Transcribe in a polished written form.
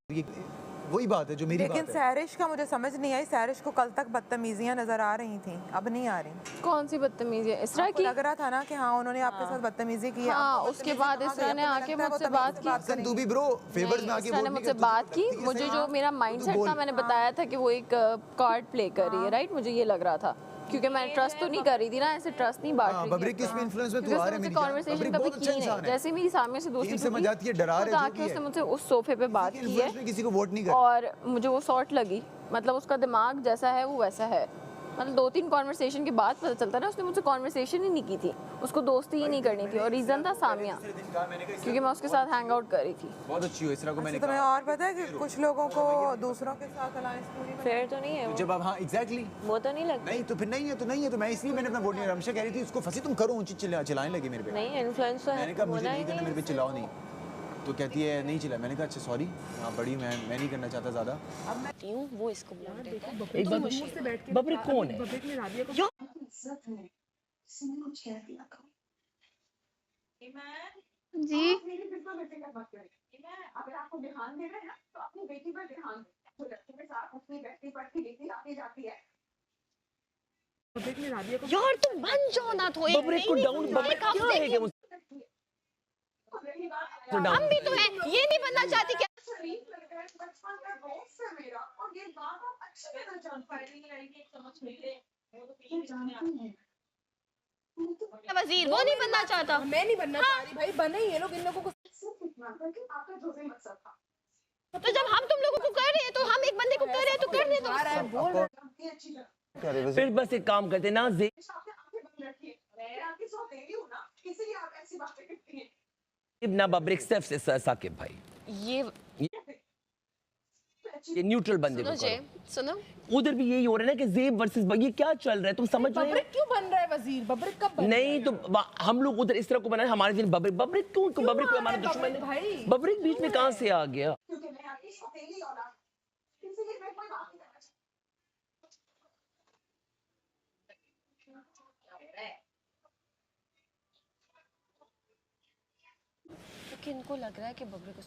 ये वही बात है जो मेरी लेकिन बात है। सैरिश का मुझे समझ नहीं आई, सैरिश को कल तक बदतमीजियां नजर आ रही थी, अब नहीं आ रही। कौन सी बदतमीजी है इसरा आपको की? लग रहा था ना कि हाँ उन्होंने आपके साथ बदतमीजी की है। हाँ, आपको उसके बदतमीजी बाद कहाँ इसरा गई? ने अब तो आके लगता है वो मुझसे तमीज बात से की। बात हसन तू भी करेंगी। ब्रो फेवर्स में आके इसरा वोट ने नहीं मुझसे करती, बात की, तुझे मुझे सही जो मेरा तू माइंडसेट बोल। था मैंने बताया था कि वो एक कार्ड प्ले कर रही है, राइट? मुझे ये लग रहा था क्योंकि मैं ट्रस्ट तो नहीं कर रही थी ना, ऐसे ट्रस्ट नहीं बांट हाँ, रही थी बबरिक की अपना। उसमें इन्फ्लुएंस में तू क्योंकि आ उसने रहा है मुझसे मेरी जान। कॉन्वर्सेशन बबरिक कभी बहुत की अच्छा नहीं, इंसान है। जैसे मेरी सामने से दोस्ती गेम से टूटी मजा आती है, डरा खुद रहे जो आके भी उसने है। मुझसे उस सोफे पे बात किसी की इन्फ्लुएंस है में किसी को वोट नहीं कर। और मुझे वो सॉर्ट लगी, मतलब उसका दिमाग जैसा है वो वैसा है। मतलब 2-3 कॉन्वर्सेशन के बाद पता चलता है ना, उसने मुझसे कॉन्वर्सेशन ही नहीं की थी, उसको दोस्ती ही नहीं करनी थी, और रीज़न था सामिया, क्योंकि मैं उसके साथ हैंग आउट कर रही थी। बहुत अच्छी हो इसरा को मैंने अच्छा, तुम्हें और पता है कि कुछ लोगों को दूसरों के साथ अलायंस पूरी फेयर तो नहीं है वो, जब अब हाँ एग्जैक्टली वो तो नहीं लगता। नहीं तो फिर नहीं है तो नहीं है, तो मैं इसलिए मैंने अपना वोट नहीं। रमशा कह रही थी उसको फंसी तुम करो, ऊंची चिल्लाने लगी मेरे पे। नहीं इन्फ्लुएंस तो मैंने कहा मुझे होना नहीं ही करना, नहीं मेरे पे चिल्लाओ नहीं। तो कहती है नहीं चिल्ला। मैंने कहा अच्छा सॉरी, हाँ बड़ी मैं नहीं करना चाहता ज़्यादा। क्यों वो इसको बोल देता है। एक बात, बबरिक कौन है? जी अगर आपको ध्यान देना है ना तो अपनी बेटी पर ध्यान दें। जो लड़के के साथ अपनी बेटी पढ़ती लिखती आती जाती है। यार तुम बन जाओ ना तो एक बबरिक को डाउन, बबरिक क्या है कि हम भी तो हैं, ये नहीं बनना चाहती क्या? शरीफ लड़का है, बचपन का दोस्त है मेरा, और ये बात आप अच्छी तरह जानती हैं। वजीर वो नहीं बनना चाहता। मैं नहीं बनना चाह रही भाई, बने ही ये लोग, इन लोगों को। आपका जो भी मकसद था, तो जब हम तुम लोगों को कर रहे हैं तो हम एक बंदे को कर रहे हैं तो करने दो। आपकी अच्छी तरह फिर बस एक काम करते ना, आपने आंखें बंद रखी है। मैं आपकी सौतेली हूँ ना, इसीलिए आप ऐसी बातें करती हैं। ना बबरिक सिर्फ से साकिब भाई, ये न्यूट्रल बंदे को करो। सुनो उधर भी यही हो रहा है ना कि ज़ेब वर्सेस ये क्या चल रहा है, तुम समझ रहे हो? बबरिक क्यों बन रहा है वजीर? बबरिक कब बन नहीं तो हम लोग उधर इस तरह को बनाए, हमारे दिन बबरिक बबरिक क्यों, बबरिक कोई हमारा दुश्मन भाई? है? बबरिक बीच में कहाँ से आ गया? क्योंकि मैं आपकी सौतेली औलाद, इसीलिए मैं कोई बात नहीं करना चाहती। क्योंकि इनको लग रहा है कि बबरी को